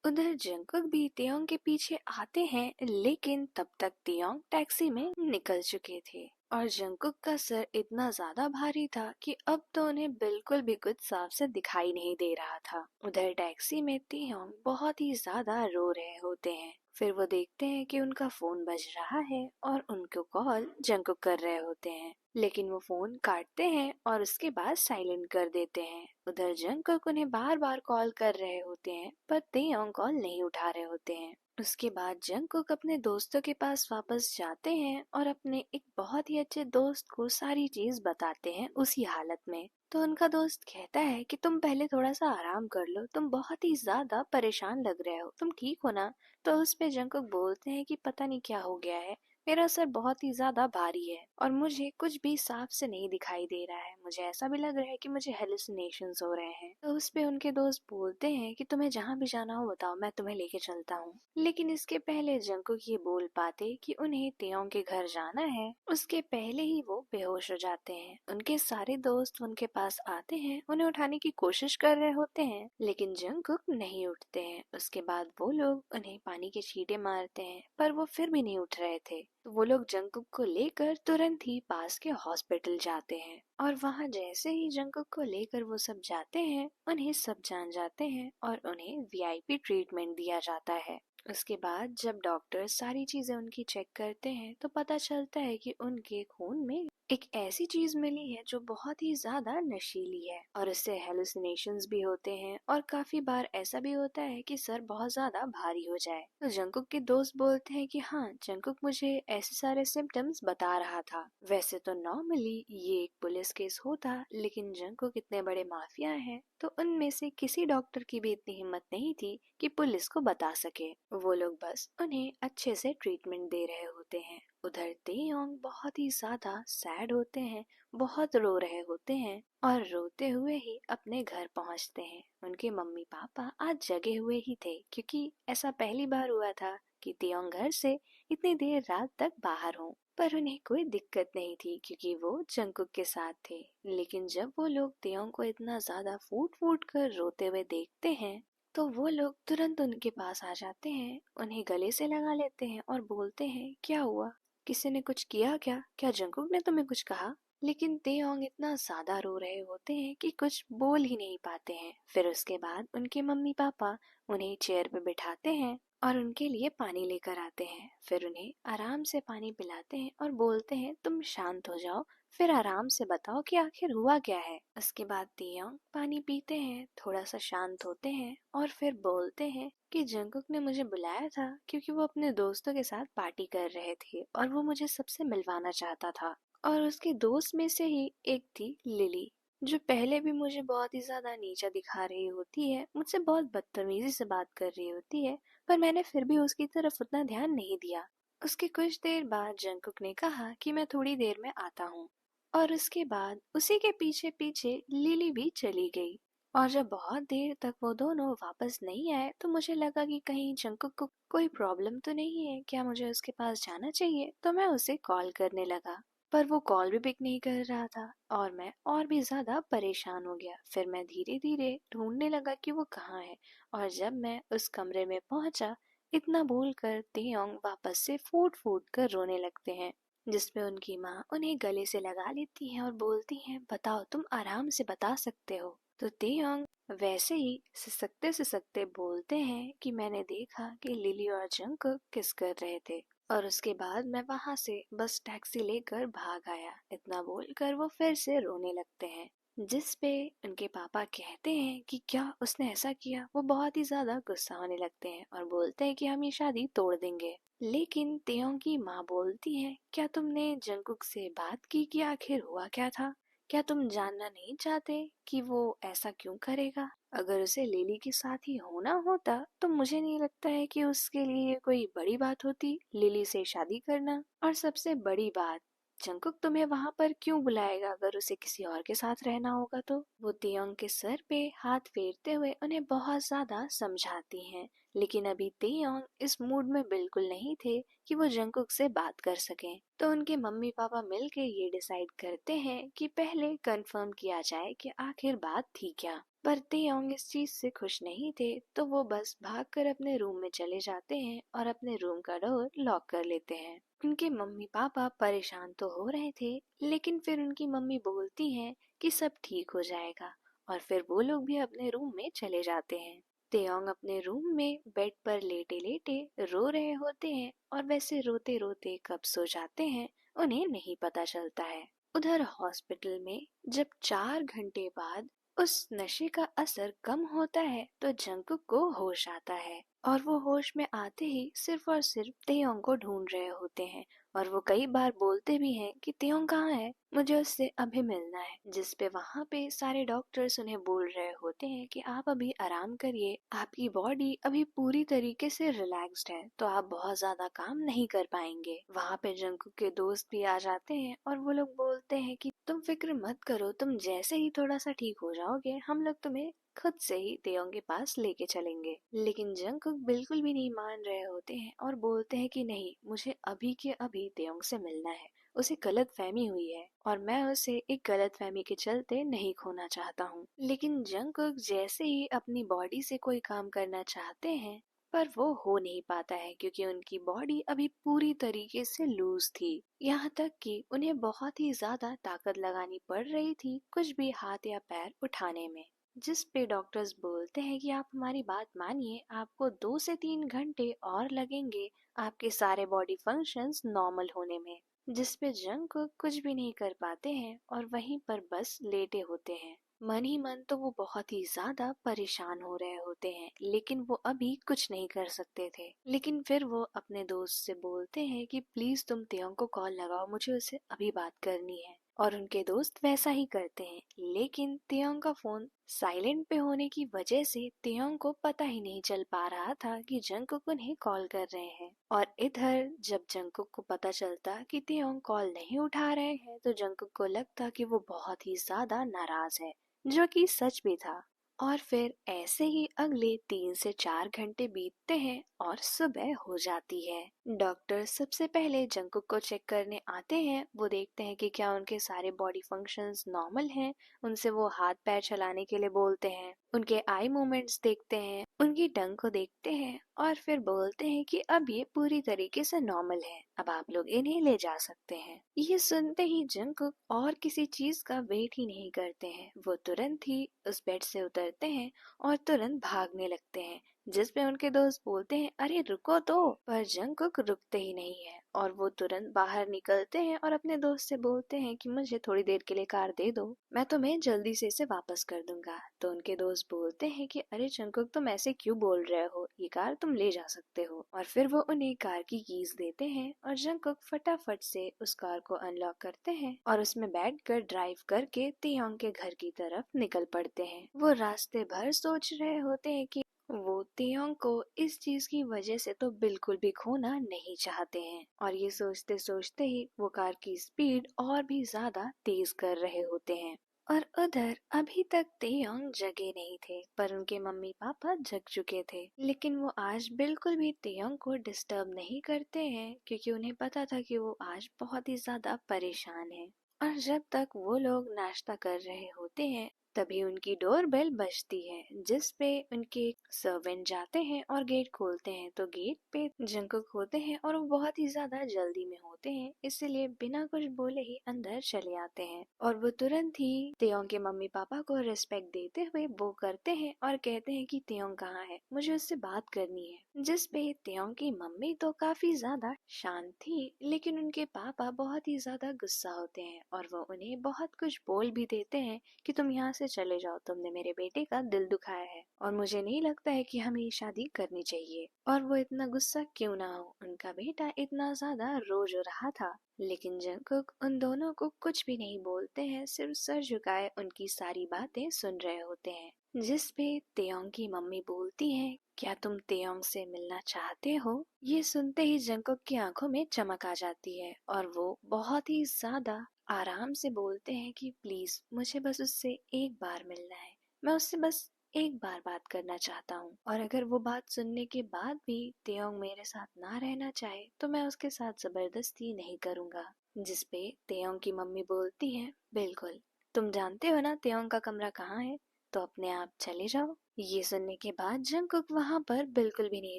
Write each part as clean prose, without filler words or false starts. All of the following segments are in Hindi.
उधर जंगकुक भी तेयोंग के पीछे आते हैं, लेकिन तब तक तेयोंग टैक्सी में निकल चुके थे और जंगकुक का सर इतना ज्यादा भारी था कि अब तो उन्हें बिल्कुल भी कुछ साफ से दिखाई नहीं दे रहा था। उधर टैक्सी में तेयोंग बहुत ही ज्यादा रो रहे होते हैं। फिर वो देखते हैं कि उनका फोन बज रहा है और उनको कॉल जंगकुक कर रहे होते हैं, लेकिन वो फोन काटते हैं और उसके बाद साइलेंट कर देते हैं। उधर जंगकुक उन्हें बार बार कॉल कर रहे होते हैं, पर तेयोंग कॉल नहीं उठा रहे होते हैं। उसके बाद जंगकुक अपने दोस्तों के पास वापस जाते हैं और अपने एक बहुत ही अच्छे दोस्त को सारी चीज बताते हैं उसी हालत में। तो उनका दोस्त कहता है कि तुम पहले थोड़ा सा आराम कर लो, तुम बहुत ही ज्यादा परेशान लग रहे हो, तुम ठीक हो ना। तो उस पे जंगकुक बोलते हैं कि पता नहीं क्या हो गया है, मेरा सर बहुत ही ज्यादा भारी है और मुझे कुछ भी साफ से नहीं दिखाई दे रहा है, मुझे ऐसा भी लग रहा है कि मुझे हेलुसिनेशंस हो रहे हैं। तो उस पे उनके दोस्त बोलते हैं कि तुम्हें जहाँ भी जाना हो बताओ, मैं तुम्हें लेके चलता हूँ। लेकिन इसके पहले जंगकुक ये बोल पाते कि उन्हें तेयोंग के घर जाना है, उसके पहले ही वो बेहोश हो जाते हैं। उनके सारे दोस्त उनके पास आते हैं, उन्हें उठाने की कोशिश कर रहे होते हैं, लेकिन जंगकुक नहीं उठते हैं। उसके बाद वो लोग उन्हें पानी के छींटे मारते हैं, पर वो फिर भी नहीं उठ रहे थे। तो वो लोग जंगकुक को लेकर तुरंत ही पास के हॉस्पिटल जाते हैं और वहाँ जैसे ही जंगकुक को लेकर वो सब जाते हैं, उन्हें सब जान जाते हैं और उन्हें वीआईपी ट्रीटमेंट दिया जाता है। उसके बाद जब डॉक्टर सारी चीजें उनकी चेक करते हैं तो पता चलता है कि उनके खून में एक ऐसी चीज मिली है जो बहुत ही ज्यादा नशीली है और इससे हेलुसिनेशंस भी होते हैं और काफी बार ऐसा भी होता है कि सर बहुत ज्यादा भारी हो जाए। तो जंगकुक के दोस्त बोलते हैं कि हाँ, जंगकुक मुझे ऐसे सारे सिम्टम्स बता रहा था। वैसे तो नॉर्मली ये एक पुलिस केस होता, लेकिन जंगकुक इतने बड़े माफिया हैं तो उनमें से किसी डॉक्टर की भी इतनी हिम्मत नहीं थी कि पुलिस को बता सके। वो लोग बस उन्हें अच्छे से ट्रीटमेंट दे रहे होते हैं। उधर तेयोंग बहुत ही ज्यादा सैड होते हैं, बहुत रो रहे होते हैं और रोते हुए ही अपने घर पहुंचते हैं। उनके मम्मी पापा आज जगे हुए ही थे, क्योंकि ऐसा पहली बार हुआ था कि तेयोंग घर से इतनी देर रात तक बाहर हों। पर उन्हें कोई दिक्कत नहीं थी क्योंकि वो जंगकुक के साथ थे। लेकिन जब वो लोग तेयोंग को इतना ज्यादा फूट फूट कर रोते हुए देखते हैं तो वो लोग तुरंत उनके पास आ जाते हैं, उन्हें गले से लगा लेते हैं और बोलते हैं, क्या हुआ, किसी ने कुछ किया क्या, क्या जंगकुक ने तुम्हें कुछ कहा। लेकिन तेयोंग इतना ज्यादा रो रहे होते हैं कि कुछ बोल ही नहीं पाते हैं। फिर उसके बाद उनके मम्मी पापा उन्हें चेयर पे बिठाते हैं और उनके लिए पानी लेकर आते हैं। फिर उन्हें आराम से पानी पिलाते हैं और बोलते हैं, तुम शांत हो जाओ, फिर आराम से बताओ कि आखिर हुआ क्या है। उसके बाद तेयोंग पानी पीते हैं, थोड़ा सा शांत होते हैं और फिर बोलते हैं कि जंगकुक ने मुझे बुलाया था क्योंकि वो अपने दोस्तों के साथ पार्टी कर रहे थे और वो मुझे सबसे मिलवाना चाहता था। और उसके दोस्त में से ही एक थी लिली, जो पहले भी मुझे बहुत ही ज्यादा नीचा दिखा रही होती है, मुझसे बहुत बदतमीजी से बात कर रही होती है, पर मैंने फिर भी उसकी तरफ उतना ध्यान नहीं दिया। उसके कुछ देर बाद जंगकुक ने कहा कि मैं थोड़ी देर में आता हूँ और उसके बाद उसी के पीछे पीछे लिली भी चली गई। और जब बहुत देर तक वो दोनों वापस नहीं आए तो मुझे लगा कि कहीं जंगकुक को कोई प्रॉब्लम तो नहीं है, क्या मुझे उसके पास जाना चाहिए। तो मैं उसे कॉल करने लगा, पर वो कॉल भी पिक नहीं कर रहा था और मैं और भी ज्यादा परेशान हो गया। फिर मैं धीरे धीरे ढूंढने लगा कि वो कहाँ है और जब मैं उस कमरे में पहुंचा, इतना बोलकर तेयोंग वापस से फूट फूट कर रोने लगते हैं, जिसमें उनकी माँ उन्हें गले से लगा लेती हैं और बोलती हैं, बताओ, तुम आराम से बता सकते हो। तो तेयोंग वैसे ही सिसकते सिसकते बोलते हैं कि मैंने देखा कि लिली और जंगकुक किस कर रहे थे और उसके बाद मैं वहां से बस टैक्सी लेकर भाग आया। इतना बोलकर वो फिर से रोने लगते हैं, जिस पे उनके पापा कहते हैं कि क्या उसने ऐसा किया। वो बहुत ही ज्यादा गुस्सा होने लगते हैं और बोलते हैं कि हम ये शादी तोड़ देंगे। लेकिन तेयोंग की माँ बोलती है, क्या तुमने जंगकुक से बात की कि आखिर हुआ क्या था, क्या तुम जानना नहीं चाहते कि वो ऐसा क्यों करेगा। अगर उसे लिली के साथ ही होना होता तो मुझे नहीं लगता है कि उसके लिए कोई बड़ी बात होती लिली से शादी करना। और सबसे बड़ी बात, जंगकुक तुम्हें वहां पर क्यों बुलाएगा अगर उसे किसी और के साथ रहना होगा तो। वो तेयोंग के सर पे हाथ फेरते हुए उन्हें बहुत ज्यादा समझाती हैं, लेकिन अभी तेयोंग इस मूड में बिल्कुल नहीं थे कि वो जंगकुक से बात कर सकें। तो उनके मम्मी पापा मिलके ये डिसाइड करते हैं कि पहले कंफर्म किया जाए कि आखिर बात थी क्या। पर तेयोंग इस चीज से खुश नहीं थे, तो वो बस भागकर अपने रूम में चले जाते हैं और अपने रूम का डोर लॉक कर लेते हैं। उनके मम्मी पापा परेशान तो हो रहे थे, लेकिन फिर उनकी मम्मी बोलती हैं कि सब ठीक हो जाएगा, और फिर वो लोग भी अपने रूम में चले जाते हैं। तेयोंग अपने रूम में बेड पर लेटे लेटे रो रहे होते हैं, और वैसे रोते रोते कब सो जाते हैं उन्हें नहीं पता चलता है। उधर हॉस्पिटल में जब 4 घंटे बाद उस नशे का असर कम होता है, तो जंगकुक को होश आता है, और वो होश में आते ही सिर्फ और सिर्फ तेयोंग को ढूंढ रहे होते हैं। और वो कई बार बोलते भी हैं कि तेयोंग कहाँ है, मुझे उससे अभी मिलना है। जिस पे वहाँ पे सारे डॉक्टर्स उन्हें बोल रहे होते हैं कि आप अभी आराम करिए, आपकी बॉडी अभी पूरी तरीके से रिलैक्स्ड है, तो आप बहुत ज्यादा काम नहीं कर पाएंगे। वहाँ पे जंगकुक के दोस्त भी आ जाते हैं, और वो लोग बोलते हैं कि तुम फिक्र मत करो, तुम जैसे ही थोड़ा सा ठीक हो जाओगे हम लोग तुम्हें खुद से ही तेयोंग के पास लेके चलेंगे। लेकिन जंगकुक बिल्कुल भी नहीं मान रहे होते हैं और बोलते हैं कि नहीं, मुझे अभी के अभी तेयोंग से मिलना है। उसे गलत फहमी हुई है, और मैं उसे एक गलत फहमी के चलते नहीं खोना चाहता हूँ। लेकिन जंगकुक जैसे ही अपनी बॉडी से कोई काम करना चाहते हैं, पर वो हो नहीं पाता है, क्योंकि उनकी बॉडी अभी पूरी तरीके से लूज थी। यहाँ तक कि उन्हें बहुत ही ज्यादा ताकत लगानी पड़ रही थी कुछ भी हाथ या पैर उठाने में। जिस पे डॉक्टर्स बोलते हैं कि आप हमारी बात मानिए, आपको 2 से 3 घंटे और लगेंगे आपके सारे बॉडी फंक्शंस नॉर्मल होने में। जिस पे जंगकुक कुछ भी नहीं कर पाते हैं और वहीं पर बस लेटे होते हैं। मन ही मन तो वो बहुत ही ज्यादा परेशान हो रहे होते हैं, लेकिन वो अभी कुछ नहीं कर सकते थे। लेकिन फिर वो अपने दोस्त से बोलते हैं कि प्लीज तुम तेयोंग को कॉल लगाओ, मुझे उससे अभी बात करनी है। और उनके दोस्त वैसा ही करते हैं, लेकिन तेयोंग का फोन साइलेंट पे होने की वजह से तेयोंग को पता ही नहीं चल पा रहा था कि जंगकुक उन्हें कॉल कर रहे हैं। और इधर जब जंगकुक को पता चलता कि तेयोंग कॉल नहीं उठा रहे हैं, तो जंगकुक को लगता कि वो बहुत ही ज्यादा नाराज है, जो कि सच भी था। और फिर ऐसे ही अगले 3 से 4 घंटे बीतते हैं और सुबह हो जाती है। डॉक्टर सबसे पहले जंगकुक को चेक करने आते हैं। वो देखते हैं कि क्या उनके सारे बॉडी फंक्शंस नॉर्मल हैं। उनसे वो हाथ पैर चलाने के लिए बोलते हैं, उनके आई मूवमेंट्स देखते हैं, उनकी टंग को देखते हैं, और फिर बोलते हैं कि अब ये पूरी तरीके से नॉर्मल है, अब आप लोग इन्हें ले जा सकते हैं। ये सुनते ही जंगकुक और किसी चीज का वेट ही नहीं करते हैं, वो तुरंत ही उस बेड से उतरते हैं और तुरंत भागने लगते हैं। जिस पे उनके दोस्त बोलते हैं, अरे रुको तो, पर जंगकुक रुकते ही नहीं है, और वो तुरंत बाहर निकलते हैं और अपने दोस्त से बोलते हैं कि मुझे थोड़ी देर के लिए कार दे दो, मैं तुम्हें जल्दी से इसे वापस कर दूंगा। तो उनके दोस्त बोलते हैं कि अरे जंगकुक, तुम ऐसे क्यों बोल रहे हो, ये कार तुम ले जा सकते हो। और फिर वो उन्हें कार की कीज देते हैं, और जंगकुक फटाफट से उस कार को अनलॉक करते हैं और उसमें बैठकर ड्राइव करके तेयोंग के घर की तरफ निकल पड़ते हैं। वो रास्ते भर सोच रहे होते हैं कि वो तेयोंग को इस चीज की वजह से तो बिल्कुल भी खोना नहीं चाहते हैं, और ये सोचते सोचते ही वो कार की स्पीड और भी ज्यादा तेज कर रहे होते हैं। और उधर अभी तक तेयोंग जगे नहीं थे, पर उनके मम्मी पापा जग चुके थे। लेकिन वो आज बिल्कुल भी तेयोंग को डिस्टर्ब नहीं करते हैं, क्योंकि उन्हें पता था कि वो आज बहुत ही ज्यादा परेशान है। और जब तक वो लोग नाश्ता कर रहे होते हैं, तभी उनकी डोरबेल बजती है, जिस पे उनके सर्वेंट जाते हैं और गेट खोलते हैं। तो गेट पे जंगकुक होते हैं, और वो बहुत ही ज्यादा जल्दी में होते हैं, इसलिए बिना कुछ बोले ही अंदर चले आते हैं। और वो तुरंत ही तेयोंग के मम्मी पापा को रिस्पेक्ट देते हुए वो करते हैं और कहते हैं कि तेयोंग कहाँ है, मुझे उससे बात करनी है। जिस पे तेयोंग की मम्मी तो काफी ज्यादा शांत थी, लेकिन उनके पापा बहुत ही ज्यादा गुस्सा होते हैं, और वो उन्हें बहुत कुछ बोल भी देते हैं कि तुम यहाँ से चले जाओ, तुमने मेरे बेटे का दिल दुखाया है, और मुझे नहीं लगता है कि हमें ये शादी करनी चाहिए। और वो इतना गुस्सा क्यों ना हो, उनका बेटा इतना ज्यादा रो जो रहा था। लेकिन जंगकुक उन दोनों को कुछ भी नहीं बोलते हैं, सिर्फ सर झुकाए उनकी सारी बातें सुन रहे होते हैं। जिस पे तेयोंग की मम्मी बोलती है, क्या तुम तेयोंग से मिलना चाहते हो? ये सुनते ही जंगकुक की आंखों में चमक आ जाती है, और वो बहुत ही ज्यादा आराम से बोलते हैं कि प्लीज मुझे बस उससे एक बार मिलना है, मैं उससे बस एक बार बात करना चाहता हूँ, और अगर वो बात सुनने के बाद भी तेयोंग मेरे साथ ना रहना चाहे तो मैं उसके साथ जबरदस्ती नहीं करूँगा। जिसपे तेयोंग की मम्मी बोलती है, बिल्कुल, तुम जानते हो ना तेयोंग का कमरा कहाँ है, तो अपने आप चले जाओ। ये सुनने के बाद जंगकुक वहाँ पर बिल्कुल भी नहीं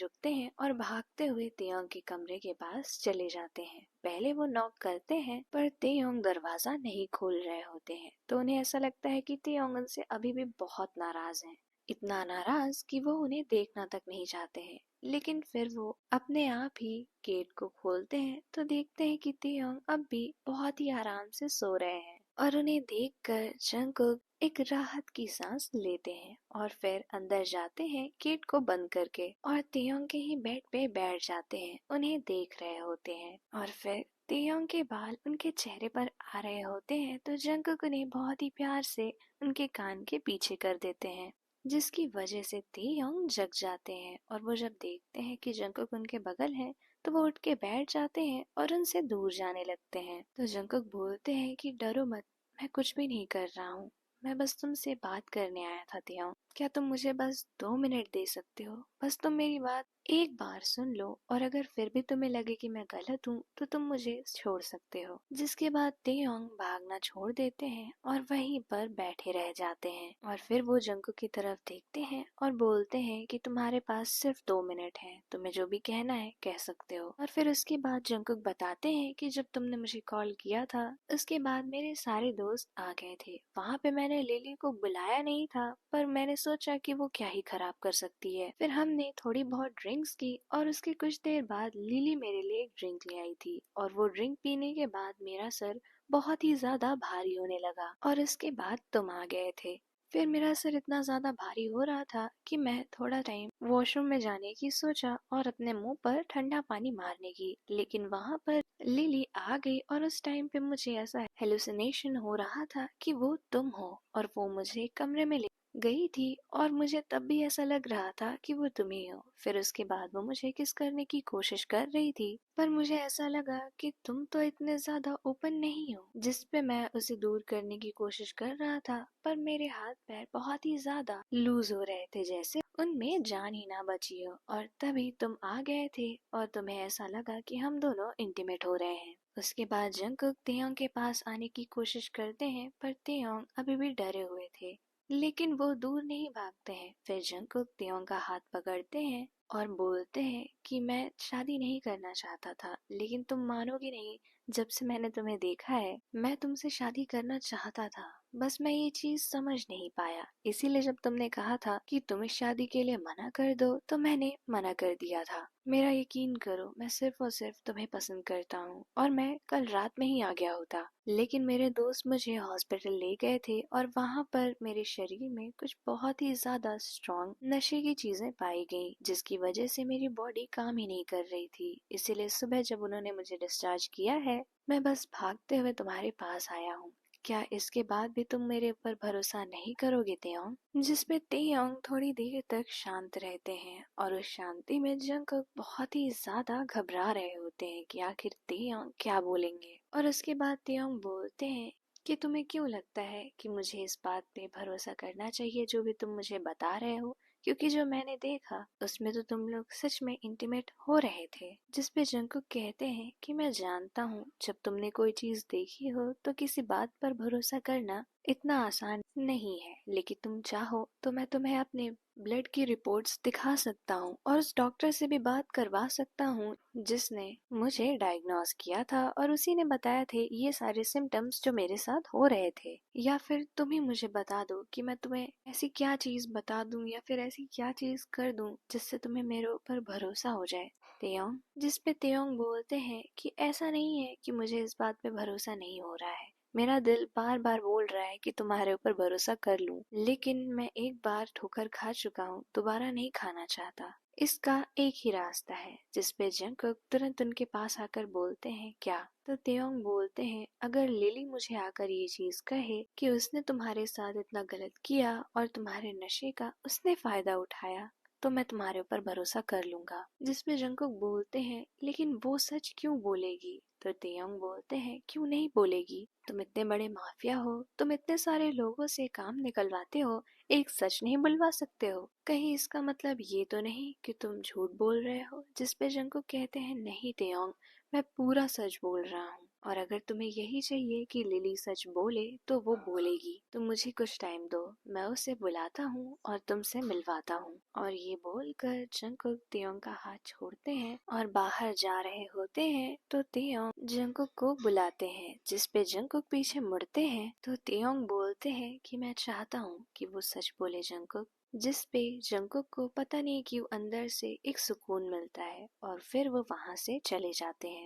रुकते हैं और भागते हुए तेयोंग के कमरे के पास चले जाते हैं। पहले वो नॉक करते हैं पर तेयोंग दरवाजा नहीं खोल रहे होते हैं, तो उन्हें ऐसा लगता है कि तेयोंग उनसे अभी भी बहुत नाराज हैं। इतना नाराज कि वो उन्हें देखना तक नहीं चाहते हैं। लेकिन फिर वो अपने आप ही गेट को खोलते हैं तो देखते हैं कि तेयोंग अब भी बहुत ही आराम से सो रहे हैं, और उन्हें देखकर जंगकुक एक राहत की सांस लेते हैं और फिर अंदर जाते हैं गेट को बंद करके, और तेयोंग के ही बेड पे बैठ जाते हैं उन्हें देख रहे होते हैं। और फिर तेयोंग के बाल उनके चेहरे पर आ रहे होते हैं तो जंगकुक उन्हें बहुत ही प्यार से उनके कान के पीछे कर देते हैं, जिसकी वजह से तेयोंग जग जाते हैं। और वो जब देखते हैं कि जंगकुक उनके बगल है तो वो उठ के बैठ जाते हैं और उनसे दूर जाने लगते हैं। तो जंगकुक बोलते हैं कि डरो मत, मैं कुछ भी नहीं कर रहा हूँ, मैं बस तुमसे बात करने आया था तेयोंग, क्या तुम मुझे बस 2 मिनट दे सकते हो? बस तुम मेरी बात एक बार सुन लो, और अगर फिर भी तुम्हें लगे कि मैं गलत हूँ तो तुम मुझे छोड़ सकते हो। जिसके बाद तेयोंग भागना छोड़ देते हैं और वहीं पर बैठे रह जाते हैं। और फिर वो जंगकुक की तरफ देखते हैं और बोलते हैं कि तुम्हारे पास सिर्फ 2 मिनट है, तुम्हें जो भी कहना है कह सकते हो। और फिर उसके बाद जंगकुक बताते हैं कि जब तुमने मुझे कॉल किया था उसके बाद मेरे सारे दोस्त आ गए थे। वहाँ पे मैंने लिली को बुलाया नहीं था, पर मैंने सोचा कि वो क्या ही खराब कर सकती है। फिर हमने थोड़ी बहुत ड्रिंक्स की और उसके कुछ देर बाद लिली मेरे लिए एक ड्रिंक ले आई थी, और वो ड्रिंक पीने के बाद मेरा सर बहुत ही ज्यादा भारी होने लगा, और इसके बाद तुम आ गए थे। फिर मेरा सर इतना ज्यादा भारी हो रहा था कि मैं थोड़ा टाइम वॉशरूम में जाने की सोचा और अपने मुंह पर ठंडा पानी मारने की, लेकिन वहाँ पर लिली आ गई और उस टाइम पे मुझे ऐसा हेलुसिनेशन हो रहा था कि वो तुम हो, और वो मुझे कमरे में ले गई थी और मुझे तब भी ऐसा लग रहा था कि वो तुम ही हो। फिर उसके बाद वो मुझे किस करने की कोशिश कर रही थी, पर मुझे ऐसा लगा कि तुम तो इतने ज्यादा ओपन नहीं हो, जिस पे मैं उसे दूर करने की कोशिश कर रहा था, पर मेरे हाथ पैर बहुत ही ज्यादा लूज हो रहे थे, जैसे उनमें जान ही ना बची हो। और तभी तुम आ गए थे और तुम्हें ऐसा लगा कि हम दोनों इंटीमेट हो रहे हैं। उसके बाद जंगकुक तेयोंग के पास आने की कोशिश करते हैं, पर तेयोंग अभी भी डरे हुए थे, लेकिन वो दूर नहीं भागते हैं। फिर जंगकुक तेयोंग का हाथ पकड़ते हैं और बोलते हैं कि मैं शादी नहीं करना चाहता था, लेकिन तुम मानोगे नहीं, जब से मैंने तुम्हें देखा है मैं तुमसे शादी करना चाहता था, बस मैं ये चीज समझ नहीं पाया। इसीलिए जब तुमने कहा था कि तुम इस शादी के लिए मना कर दो तो मैंने मना कर दिया था। मेरा यकीन करो, मैं सिर्फ और सिर्फ तुम्हें पसंद करता हूँ, और मैं कल रात में ही आ गया होता, लेकिन मेरे दोस्त मुझे हॉस्पिटल ले गए थे और वहाँ पर मेरे शरीर में कुछ बहुत ही ज्यादा स्ट्रॉन्ग नशे की चीजें पाई गई, जिसकी वजह से मेरी बॉडी काम ही नहीं कर रही थी। इसीलिए सुबह जब उन्होंने मुझे डिस्चार्ज किया है मैं बस भागते हुए तुम्हारे पास आया हूँ। क्या इसके बाद भी तुम मेरे ऊपर भरोसा नहीं करोगे तेयोंग? जिसमें तेयोंग थोड़ी देर तक शांत रहते हैं, और उस शांति में जंगकुक बहुत ही ज्यादा घबरा रहे होते हैं कि आखिर तेयोंग क्या बोलेंगे। और उसके बाद तेयोंग बोलते हैं कि तुम्हें क्यों लगता है कि मुझे इस बात पे भरोसा करना चाहिए जो भी तुम मुझे बता रहे हो, क्योंकि जो मैंने देखा उसमें तो तुम लोग सच में इंटीमेट हो रहे थे। जिसपे जंगकुक कहते हैं कि मैं जानता हूँ जब तुमने कोई चीज देखी हो तो किसी बात पर भरोसा करना इतना आसान नहीं है, लेकिन तुम चाहो तो मैं तुम्हें अपने ब्लड की रिपोर्ट्स दिखा सकता हूँ और उस डॉक्टर से भी बात करवा सकता हूँ जिसने मुझे डायग्नोस किया था, और उसी ने बताया थे ये सारे सिम्टम्स जो मेरे साथ हो रहे थे। या फिर तुम ही मुझे बता दो कि मैं तुम्हें ऐसी क्या चीज बता दूं या फिर ऐसी क्या चीज कर दूं जिससे तुम्हें मेरे ऊपर भरोसा हो जाए तेयोंग। जिसपे तेयोंग बोलते हैं कि ऐसा नहीं है कि मुझे इस बात पे भरोसा नहीं हो रहा है, मेरा दिल बार बार बोल रहा है कि तुम्हारे ऊपर भरोसा कर लूं, लेकिन मैं एक बार ठोकर खा चुका हूँ, दोबारा नहीं खाना चाहता। इसका एक ही रास्ता है। जिसपे जंगकुक तुरंत उनके पास आकर बोलते हैं क्या? तो तेयोंग बोलते हैं अगर लिली मुझे आकर ये चीज कहे कि उसने तुम्हारे साथ इतना गलत किया और तुम्हारे नशे का उसने फायदा उठाया, तो मैं तुम्हारे ऊपर भरोसा कर लूंगा। जिसपे जंगकुक बोलते हैं लेकिन वो सच क्यों बोलेगी? तो तेयोंग बोलते हैं क्यों नहीं बोलेगी, तुम इतने बड़े माफिया हो, तुम इतने सारे लोगों से काम निकलवाते हो, एक सच नहीं बुलवा सकते हो? कहीं इसका मतलब ये तो नहीं कि तुम झूठ बोल रहे हो? जिसपे जंगकुक कहते हैं नहीं तेयोंग, मैं पूरा सच बोल रहा हूँ, और अगर तुम्हें यही चाहिए कि लिली सच बोले तो वो बोलेगी। तुम मुझे कुछ टाइम दो, मैं उसे बुलाता हूँ और तुमसे मिलवाता हूँ। और ये बोलकर जंगकुक तेयोंग का हाथ छोड़ते हैं और बाहर जा रहे होते हैं तो तेयोंग जंगकुक को बुलाते हैं। जिसपे जंगकुक पीछे मुड़ते हैं तो तेयोंग बोलते हैं कि मैं चाहता हूँ कि वो सच बोले जंगकुक। जिसपे जंगकुक को पता नहीं क्यों अंदर से एक सुकून मिलता है और फिर वो वहां से चले जाते हैं।